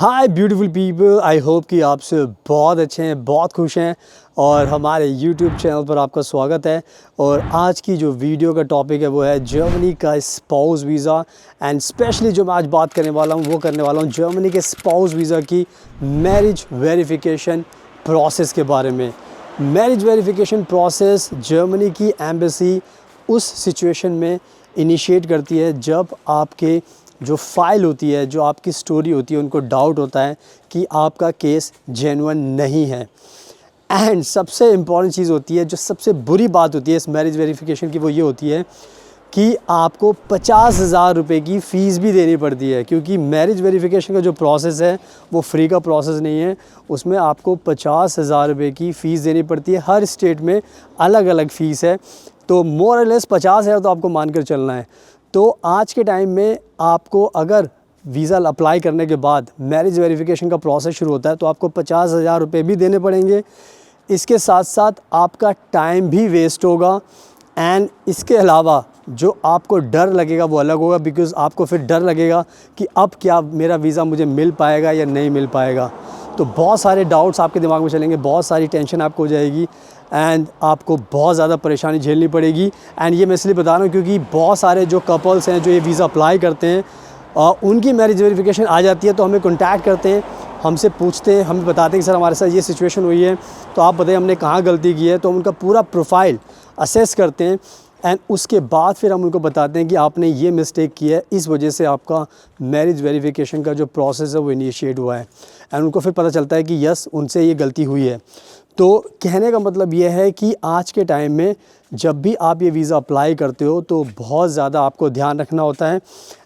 Hi beautiful people, I hope कि आप सब बहुत अच्छे हैं, बहुत खुश हैं और हमारे यूट्यूब चैनल पर आपका स्वागत है। और आज की जो वीडियो का टॉपिक है वो है जर्मनी का स्पाउस वीज़ा। एंड स्पेशली जो मैं आज बात करने वाला हूँ वो करने वाला हूँ जर्मनी के स्पाउस वीज़ा की मैरिज वेरिफिकेशन प्रोसेस के बारे में। मैरिज वेरिफिकेशन प्रोसेस जर्मनी की एम्बेसी उस सिचुएशन में इनिशिएट करती है जब आपके जो फाइल होती है, जो आपकी स्टोरी होती है, उनको डाउट होता है कि आपका केस जेन्युइन नहीं है। एंड सबसे इम्पॉर्टेंट चीज़ होती है, जो सबसे बुरी बात होती है इस मैरिज वेरिफिकेशन की, वो ये होती है कि आपको 50,000 रुपये की फ़ीस भी देनी पड़ती है। क्योंकि मैरिज वेरिफिकेशन का जो प्रोसेस है वो फ्री का प्रोसेस नहीं है, उसमें आपको 50,000 रुपये की फ़ीस देनी पड़ती है। हर स्टेट में अलग अलग फ़ीस है, तो मोर और लेस 50,000 तो आपको मानकर चलना है। तो आज के टाइम में आपको अगर वीज़ा अप्लाई करने के बाद मैरिज वेरिफिकेशन का प्रोसेस शुरू होता है तो आपको 50,000 रुपये भी देने पड़ेंगे। इसके साथ साथ आपका टाइम भी वेस्ट होगा। एंड इसके अलावा जो आपको डर लगेगा वो अलग होगा, बिकॉज़ आपको फिर डर लगेगा कि अब क्या मेरा वीज़ा मुझे मिल पाएगा या नहीं मिल पाएगा। तो बहुत सारे डाउट्स आपके दिमाग में चलेंगे, बहुत सारी टेंशन आपको हो जाएगी एंड आपको बहुत ज़्यादा परेशानी झेलनी पड़ेगी। एंड ये मैं इसलिए बता रहा हूँ क्योंकि बहुत सारे जो कपल्स हैं जो ये वीज़ा अप्लाई करते हैं उनकी मैरिज वेरिफिकेशन आ जाती है, तो हमें कॉन्टैक्ट करते हैं, हमसे पूछते हैं, हमें बताते हैं कि सर हमारे साथ ये सिचुएशन हुई है, तो आप बताइए हमने कहाँ गलती की है। तो हम उनका पूरा प्रोफाइल असेस करते हैं एंड उसके बाद फिर हम उनको बताते हैं कि आपने ये मिस्टेक की है, इस वजह से आपका मैरिज वेरिफिकेशन का जो प्रोसेस है वो इनिशिएट हुआ है। एंड उनको फिर पता चलता है कि यस, उनसे ये गलती हुई है। तो कहने का मतलब ये है कि आज के टाइम में जब भी आप ये वीज़ा अप्लाई करते हो तो बहुत ज़्यादा आपको ध्यान रखना होता है।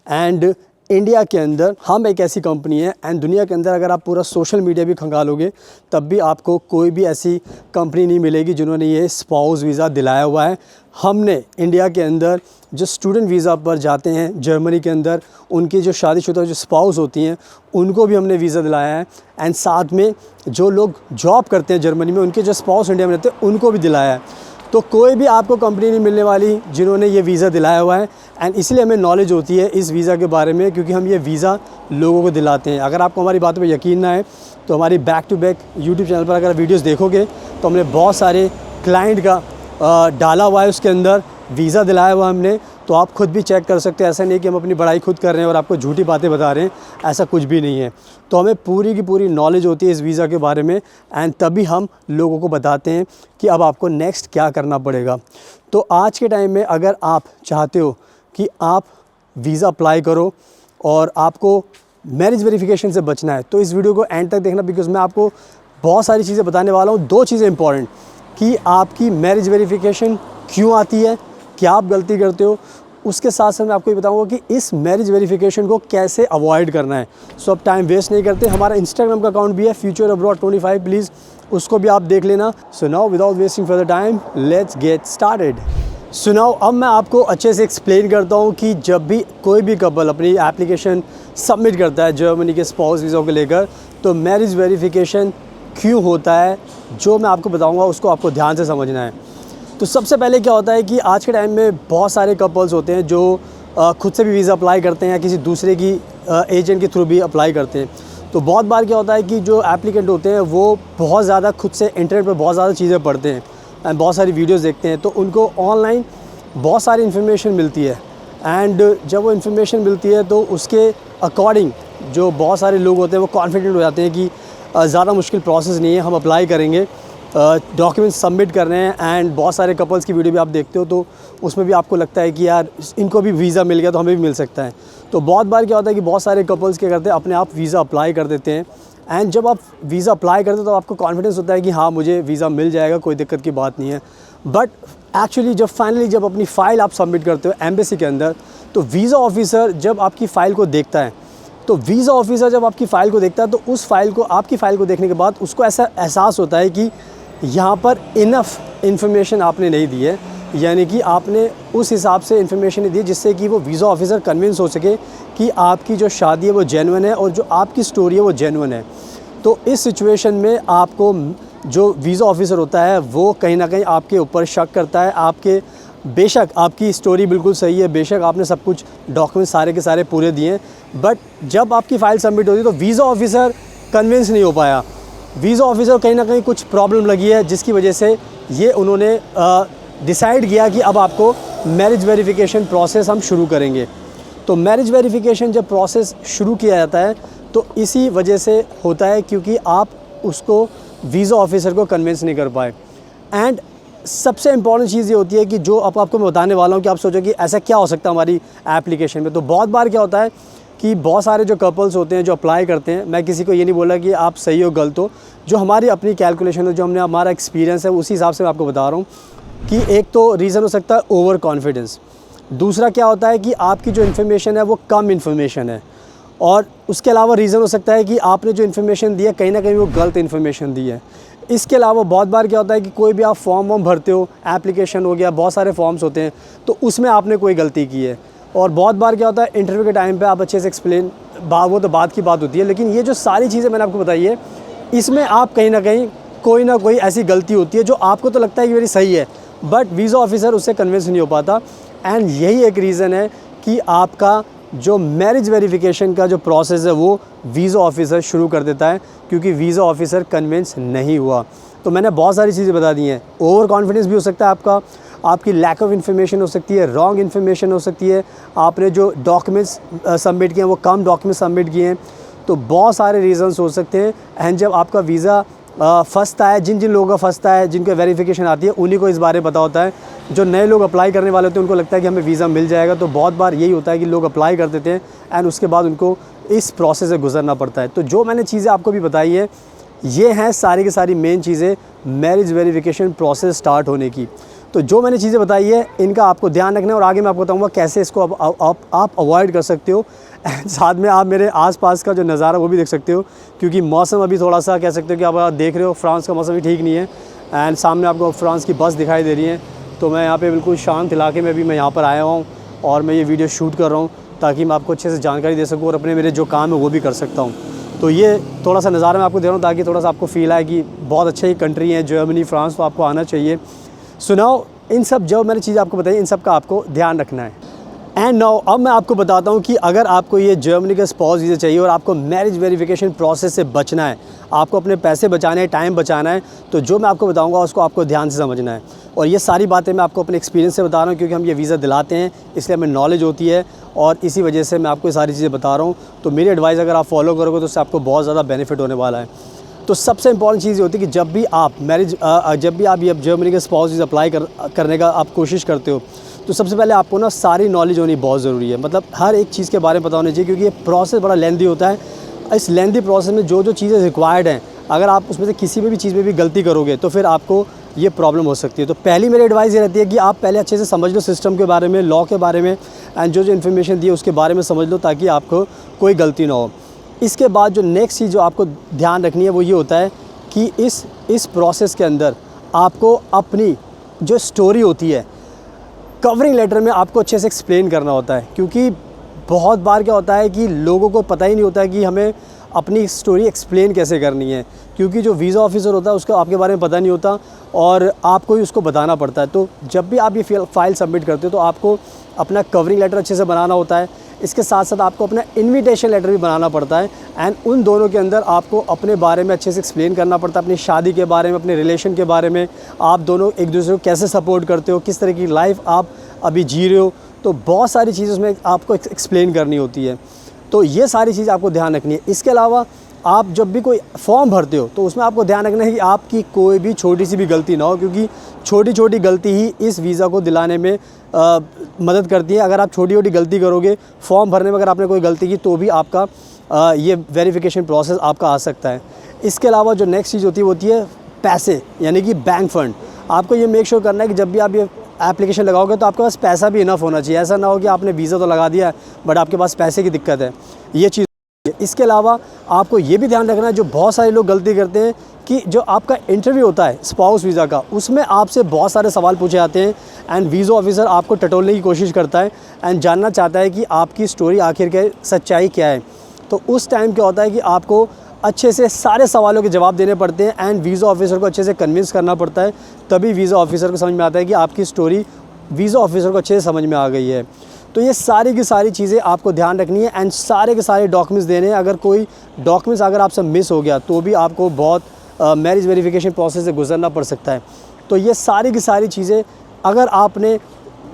एंड इंडिया के अंदर हम एक ऐसी कंपनी है, एंड दुनिया के अंदर अगर आप पूरा सोशल मीडिया भी खंगालोगे तब भी आपको कोई भी ऐसी कंपनी नहीं मिलेगी जिन्होंने ये स्पाउस वीज़ा दिलाया हुआ है। हमने इंडिया के अंदर जो स्टूडेंट वीज़ा पर जाते हैं जर्मनी के अंदर, उनकी जो शादीशुदा जो स्पाउस होती हैं उनको भी हमने वीज़ा दिलाया है। एंड साथ में जो लोग जॉब करते हैं जर्मनी में, उनके जो स्पाउस इंडिया में रहते हैं उनको भी दिलाया है। तो कोई भी आपको कंपनी नहीं मिलने वाली जिन्होंने ये वीज़ा दिलाया हुआ है। एंड इसलिए हमें नॉलेज होती है इस वीज़ा के बारे में, क्योंकि हम ये वीज़ा लोगों को दिलाते हैं। अगर आपको हमारी बातों पर यकीन ना है तो हमारी back to back YouTube channel पर अगर वीडियोस देखोगे तो हमने बहुत सारे क्लाइंट का डाला हुआ है, उसके अंदर वीज़ा दिलाया हुआ हमने, तो आप खुद भी चेक कर सकते हैं। ऐसा नहीं कि हम अपनी बड़ाई खुद कर रहे हैं और आपको झूठी बातें बता रहे हैं, ऐसा कुछ भी नहीं है। तो हमें पूरी की पूरी नॉलेज होती है इस वीज़ा के बारे में, एंड तभी हम लोगों को बताते हैं कि अब आपको नेक्स्ट क्या करना पड़ेगा। तो आज के टाइम में अगर आप चाहते हो कि आप वीज़ा अप्लाई करो और आपको मैरिज वेरिफिकेशन से बचना है तो इस वीडियो को एंड तक देखना, बिकॉज़ मैं आपको बहुत सारी चीज़ें बताने वाला हूँ। दो चीज़ें इंपॉर्टेंट कि आपकी मैरिज वेरिफिकेशन क्यों आती है, क्या आप गलती करते हो, उसके साथ साथ मैं आपको ये बताऊंगा कि इस मैरिज वेरिफिकेशन को कैसे अवॉइड करना है। सो अब टाइम वेस्ट नहीं करते, हमारा इंस्टाग्राम का अकाउंट भी है फ्यूचर अब्रॉड 25, प्लीज़ उसको भी आप देख लेना। So now without wasting further time let's get started. So now अब मैं आपको अच्छे से एक्सप्लेन करता हूँ कि जब भी कोई भी कपल अपनी एप्लीकेशन सबमिट करता है जर्मनी के स्पाउस वीज़ा को लेकर तो मैरिज वेरिफिकेशन क्यों होता है, जो मैं आपको बताऊँगा उसको आपको ध्यान से समझना है। तो सबसे पहले क्या होता है कि आज के टाइम में बहुत सारे कपल्स होते हैं जो खुद से भी वीज़ा अप्लाई करते हैं या किसी दूसरे की एजेंट के थ्रू भी अप्लाई करते हैं। तो बहुत बार क्या होता है कि जो एप्लीकेंट होते हैं वो बहुत ज़्यादा खुद से इंटरनेट पर बहुत ज़्यादा चीज़ें पढ़ते हैं एंड बहुत सारी वीडियोस देखते हैं, तो उनको ऑनलाइन बहुत सारी इन्फॉर्मेशन मिलती है। एंड जब वो इन्फॉर्मेशन मिलती है तो उसके अकॉर्डिंग जो बहुत सारे लोग होते हैं वो कॉन्फिडेंट हो जाते हैं कि ज़्यादा मुश्किल प्रोसेस नहीं है, हम अप्लाई करेंगे, डॉक्यूमेंट्स सबमिट कर रहे हैं। एंड बहुत सारे कपल्स की वीडियो भी आप देखते हो तो उसमें भी आपको लगता है कि यार इनको भी वीज़ा मिल गया तो हमें भी मिल सकता है। तो बहुत बार क्या होता है कि बहुत सारे कपल्स क्या करते हैं, अपने आप वीज़ा अप्लाई कर देते हैं। एंड जब आप वीज़ा अप्लाई करते हो तो आपको कॉन्फिडेंस होता है कि हाँ मुझे वीज़ा मिल जाएगा, कोई दिक्कत की बात नहीं है। बट एक्चुअली जब अपनी फ़ाइल आप सबमिट करते हो एम्बेसी के अंदर, तो वीज़ा ऑफिसर जब आपकी फ़ाइल को देखता है, तो वीज़ा ऑफिसर जब आपकी फ़ाइल को देखता है तो उस फ़ाइल को, आपकी फ़ाइल को देखने के बाद उसको ऐसा एहसास होता है कि यहाँ पर इनफ इन्फॉर्मेशन आपने नहीं दी है, यानी कि आपने उस हिसाब से इन्फॉर्मेशन नहीं दी जिससे कि वो वीज़ा ऑफिसर कन्विंस हो सके कि आपकी जो शादी है वो जेन्युइन है और जो आपकी स्टोरी है वो जेन्युइन है। तो इस सिचुएशन में आपको जो वीज़ा ऑफिसर होता है वो कहीं ना कहीं आपके ऊपर शक करता है। आपके, बेशक आपकी स्टोरी बिल्कुल सही है, बेशक आपने सब कुछ डॉक्यूमेंट सारे के सारे पूरे दिए हैं, बट जब आपकी फ़ाइल सबमिट होती है तो वीज़ा ऑफिसर कन्विंस नहीं हो पाया। वीज़ा ऑफिसर कहीं ना कहीं कुछ प्रॉब्लम लगी है जिसकी वजह से ये उन्होंने डिसाइड किया कि अब आपको मैरिज वेरिफिकेशन प्रोसेस हम शुरू करेंगे। तो मैरिज वेरिफिकेशन जब प्रोसेस शुरू किया जाता है तो इसी वजह से होता है क्योंकि आप उसको वीज़ा ऑफिसर को कन्विंस नहीं कर पाए। एंड सबसे इम्पॉर्टेंट चीज़ ये होती है कि जो आपको मैं बताने वाला हूँ कि आप सोचो कि ऐसा क्या हो सकता है हमारी एप्लीकेशन में। तो बहुत बार क्या होता है कि बहुत सारे जो कपल्स होते हैं जो अप्लाई करते हैं, मैं किसी को ये नहीं बोला कि आप सही हो गलत हो, जो हमारी अपनी कैलकुलेशन है, जो हमने हमारा एक्सपीरियंस है उसी हिसाब से मैं आपको बता रहा हूँ कि एक तो रीज़न हो सकता है ओवर कॉन्फिडेंस, दूसरा क्या होता है कि आपकी जो इन्फॉर्मेशन है वो कम इन्फॉर्मेशन है, और उसके अलावा रीज़न हो सकता है कि आपने जो इन्फॉर्मेशन दी है कहीं ना कहीं वो गलत इन्फॉर्मेशन दी है। इसके अलावा बहुत बार क्या होता है कि कोई भी आप फॉर्म वॉर्म भरते हो, एप्लीकेशन हो गया, बहुत सारे फॉर्म्स होते हैं, तो उसमें आपने कोई गलती की है। और बहुत बार क्या होता है इंटरव्यू के टाइम पे आप अच्छे से एक्सप्लेन, वो तो बात की बात होती है, लेकिन ये जो सारी चीज़ें मैंने आपको बताई है इसमें आप कहीं ना कहीं कोई ना कोई ऐसी गलती होती है जो आपको तो लगता है कि मेरी सही है, बट वीज़ा ऑफिसर उससे कन्विंस नहीं हो पाता। एंड यही एक रीज़न है कि आपका जो मैरिज वेरिफिकेशन का जो प्रोसेस है वो वीज़ा ऑफिसर शुरू कर देता है, क्योंकि वीज़ा ऑफिसर कन्विंस नहीं हुआ। तो मैंने बहुत सारी चीज़ें बता दी हैं। ओवर कॉन्फिडेंस भी हो सकता है आपका, आपकी लैक ऑफ इन्फॉर्मेशन हो सकती है, रॉन्ग इन्फॉर्मेशन हो सकती है, आपने जो डॉक्यूमेंट्स सबमिट किए हैं वो कम डॉक्यूमेंट्स सबमिट किए हैं, तो बहुत सारे रीज़न्स हो सकते हैं। एंड जब आपका वीज़ा फंसता है, जिन लोगों का फंसता है, जिनका वेरिफिकेशन आती है, उन्हीं को इस बारे में पता होता है। जो नए लोग अप्लाई करने वाले होते हैं उनको लगता है कि हमें वीज़ा मिल जाएगा, तो बहुत बार यही होता है कि लोग अप्लाई कर देते हैं एंड उसके बाद उनको इस प्रोसेस से गुजरना पड़ता है। तो जो मैंने चीज़ें आपको भी बताई है ये हैं सारी की सारी मेन चीज़ें मैरिज वेरिफिकेशन प्रोसेस स्टार्ट होने की। तो जो मैंने चीज़ें बताई है इनका आपको ध्यान रखना है, और आगे मैं आपको बताऊँगा कैसे इसको आप अवॉइड कर सकते हो। साथ में आप मेरे आसपास का जो नज़ारा वो भी देख सकते हो, क्योंकि मौसम अभी थोड़ा सा कह सकते हो कि आप देख रहे हो फ्रांस का मौसम भी ठीक नहीं है। एंड सामने आपको फ्रांस की बस दिखाई दे रही है। तो मैं यहाँ पे बिल्कुल शांत इलाके में भी मैं यहाँ पर आया हूँ और मैं ये वीडियो शूट कर रहा हूँ ताकि मैं आपको अच्छे से जानकारी दे सकूँ और अपने मेरे जो काम है वो भी कर सकता हूँ। तो ये थोड़ा सा नज़ारा मैं आपको दे रहा हूँ ताकि थोड़ा सा आपको फील आए कि बहुत अच्छी कंट्री है जर्मनी, फ्रांस, तो आपको आना चाहिए। सुनाओ, इन सब जो मैंने चीज़ आपको बताई इन सब का आपको ध्यान रखना है। एंड नाउ अब मैं आपको बताता हूँ कि अगर आपको ये जर्मनी का स्पाउस वीज़ा चाहिए और आपको मैरिज वेरिफिकेशन प्रोसेस से बचना है, आपको अपने पैसे बचाने हैं, टाइम बचाना है, तो जो मैं आपको बताऊँगा उसको आपको ध्यान से समझना है। और ये सारी बातें मैं आपको अपने एक्सपीरियंस से बता रहा हूँ, क्योंकि हम ये वीज़ा दिलाते हैं इसलिए हमें नॉलेज होती है और इसी वजह से मैं आपको ये सारी चीज़ें बता रहा हूँ। तो मेरी एडवाइस अगर आप फॉलो करोगे तो उससे आपको बहुत ज़्यादा बेनिफिट होने वाला है। तो सबसे इंपॉर्टेंट चीज़ ये होती है कि जब भी आप ये जर्मनी के स्पाउस वीज़ा अप्लाई करने का आप कोशिश करते हो, तो सबसे पहले आपको ना सारी नॉलेज होनी बहुत ज़रूरी है। मतलब हर एक चीज़ के बारे में पता होना चाहिए, क्योंकि ये प्रोसेस बड़ा लेंदी होता है। इस लेंदी प्रोसेस में जो चीज़ें रिक्वायर्ड हैं, अगर आप उसमें से किसी भी चीज़ में भी गलती करोगे तो फिर आपको ये प्रॉब्लम हो सकती है। तो पहली मेरी एडवाइस ये रहती है कि आप पहले अच्छे से समझ लो सिस्टम के बारे में, लॉ के बारे में, एंड जो इन्फॉर्मेशन दी है उसके बारे में समझ लो ताकि आपको कोई गलती ना हो। इसके बाद जो नेक्स्ट चीज़ जो आपको ध्यान रखनी है वो ये होता है कि इस प्रोसेस के अंदर आपको अपनी जो स्टोरी होती है कवरिंग लेटर में आपको अच्छे से एक्सप्लेन करना होता है, क्योंकि बहुत बार क्या होता है कि लोगों को पता ही नहीं होता है कि हमें अपनी स्टोरी एक्सप्लेन कैसे करनी है, क्योंकि जो वीज़ा ऑफिसर होता है उसको आपके बारे में पता नहीं होता और आपको ही उसको बताना पड़ता है। तो जब भी आप ये फाइल सबमिट करते हो तो आपको अपना कवरिंग लेटर अच्छे से बनाना होता है। इसके साथ साथ आपको अपना इन्विटेशन लेटर भी बनाना पड़ता है, एंड उन दोनों के अंदर आपको अपने बारे में अच्छे से एक्सप्लेन करना पड़ता है, अपनी शादी के बारे में, अपने रिलेशन के बारे में, आप दोनों एक दूसरे को कैसे सपोर्ट करते हो, किस तरह की लाइफ आप अभी जी रहे हो। तो बहुत सारी चीज़ें उसमें आपको एक्सप्लेन करनी होती है। तो ये सारी चीज़ आपको ध्यान रखनी है। इसके अलावा आप जब भी कोई फॉर्म भरते हो तो उसमें आपको ध्यान रखना है कि आपकी कोई भी छोटी सी भी गलती ना हो, क्योंकि छोटी छोटी गलती ही इस वीज़ा को दिलाने में मदद करती है। अगर आप छोटी छोटी गलती करोगे फॉर्म भरने में, अगर आपने कोई गलती की तो भी आपका ये वेरिफिकेशन प्रोसेस आपका आ सकता है। इसके अलावा जो नेक्स्ट चीज़ होती है वो होती है पैसे, यानी कि बैंक फ़ंड। आपको ये मेक श्योर करना है कि जब भी आप ये एप्लीकेशन लगाओगे तो आपके पास पैसा भी इनफ होना चाहिए। ऐसा ना हो कि आपने वीज़ा तो लगा दिया बट आपके पास पैसे की दिक्कत है, ये चीज़। इसके अलावा आपको ये भी ध्यान रखना है, जो बहुत सारे लोग गलती करते हैं कि जो आपका इंटरव्यू होता है स्पाउस वीज़ा का, उसमें आपसे बहुत सारे सवाल पूछे जाते हैं एंड वीज़ा ऑफिसर आपको टटोलने की कोशिश करता है एंड जानना चाहता है कि आपकी स्टोरी आखिर के सच्चाई क्या है। तो उस टाइम क्या होता है कि आपको अच्छे से सारे सवालों के जवाब देने पड़ते हैं एंड वीज़ा ऑफिसर को अच्छे से कन्विंस करना पड़ता है, तभी वीज़ा ऑफिसर को समझ में आता है कि आपकी स्टोरी वीज़ा ऑफिसर को अच्छे से समझ में आ गई है। तो ये सारी की सारी चीज़ें आपको ध्यान रखनी है एंड सारे के सारे डॉक्यूमेंट्स देने हैं। अगर कोई डॉक्यूमेंट्स अगर आपसे मिस हो गया तो भी आपको बहुत मैरिज वेरिफिकेशन प्रोसेस से गुजरना पड़ सकता है। तो ये सारी की सारी चीज़ें अगर आपने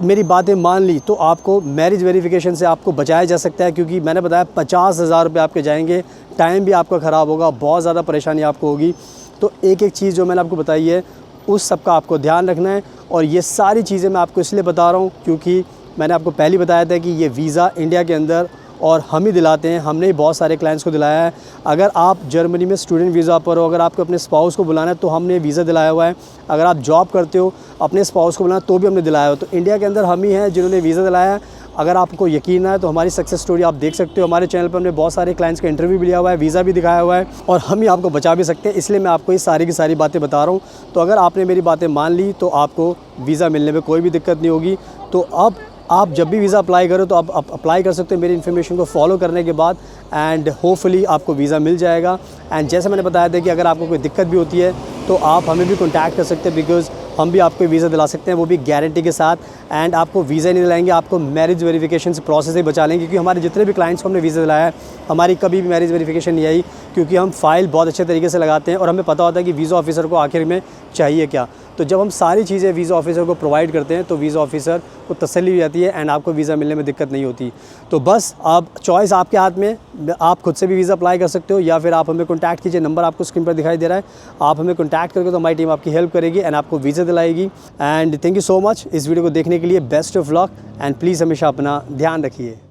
मेरी बातें मान ली तो आपको मैरिज वेरिफिकेशन से आपको बचाया जा सकता है, क्योंकि मैंने बताया 50,000 रुपये आपके जाएंगे, टाइम भी आपका ख़राब होगा, बहुत ज़्यादा परेशानी आपको होगी। तो एक एक चीज़ जो मैंने आपको बताई है उस सब का आपको ध्यान रखना है। और ये सारी चीज़ें मैं आपको इसलिए बता रहा हूँ क्योंकि मैंने आपको पहले बताया था कि ये वीज़ा इंडिया के अंदर और हम ही दिलाते हैं, हमने ही बहुत सारे क्लाइंट्स को दिलाया है। अगर आप जर्मनी में स्टूडेंट वीज़ा पर हो, अगर आपको अपने स्पाउस को बुलाना है तो हमने वीज़ा दिलाया हुआ है। अगर आप जॉब करते हो अपने स्पाउस को बुलाना तो भी हमने दिलाया हो। तो इंडिया के अंदर हम ही हैं जिन्होंने वीज़ा दिलाया है। अगर आपको यकीन है तो हमारी सक्सेस स्टोरी आप देख सकते हो। हमारे चैनल पर हमने बहुत सारे क्लाइंट्स का इंटरव्यू भी लिया हुआ है, वीज़ा भी दिखाया हुआ है और हम ही आपको बचा भी सकते हैं। इसलिए मैं आपको ये सारी की सारी बातें बता रहा हूँ। तो अगर आपने मेरी बातें मान ली तो आपको वीज़ा मिलने में कोई भी दिक्कत नहीं होगी। तो अब आप जब भी वीज़ा अप्लाई करो तो आप अप्लाई कर सकते हो मेरी इन्फॉर्मेशन को फॉलो करने के बाद एंड होपफुली आपको वीज़ा मिल जाएगा। एंड जैसे मैंने बताया था कि अगर आपको कोई दिक्कत भी होती है तो आप हमें भी कॉन्टैक्ट कर सकते हैं, बिकॉज़ हम भी आपको वीज़ा दिला सकते हैं, वो भी गारंटी के साथ। एंड आपको वीज़ा नहीं दिलाएंगे, आपको मैरिज वेरिफिकेशन से प्रोसेस ही बचा लेंगे, क्योंकि हमारे जितने भी क्लाइंट्स को हमने वीज़ा दिलाया है हमारी कभी भी मैरिज वेरिफिकेशन नहीं आई, क्योंकि हम फ़ाइल बहुत अच्छे तरीके से लगाते हैं और हमें पता होता है कि वीज़ा ऑफिसर को आखिर में चाहिए क्या। तो जब हम सारी चीज़ें वीज़ा ऑफिसर को प्रोवाइड करते हैं तो वीज़ा ऑफिसर को तसल्ली हो जाती है एंड आपको वीज़ा मिलने में दिक्कत नहीं होती। तो बस अब चॉइस आपके हाथ में, आप खुद से भी वीज़ा अप्लाई कर सकते हो या फिर आप हमें कॉन्टैक्ट कीजिए, नंबर आपको स्क्रीन पर दिखाई दे रहा है। आप हमें कॉन्टैक्ट करके तो हमारी टीम आपकी हेल्प करेगी एंड आपको वीज़ा दिलाएगी। And thank you so much इस वीडियो को देखने के लिए। Best of luck and please हमेशा अपना ध्यान रखिए।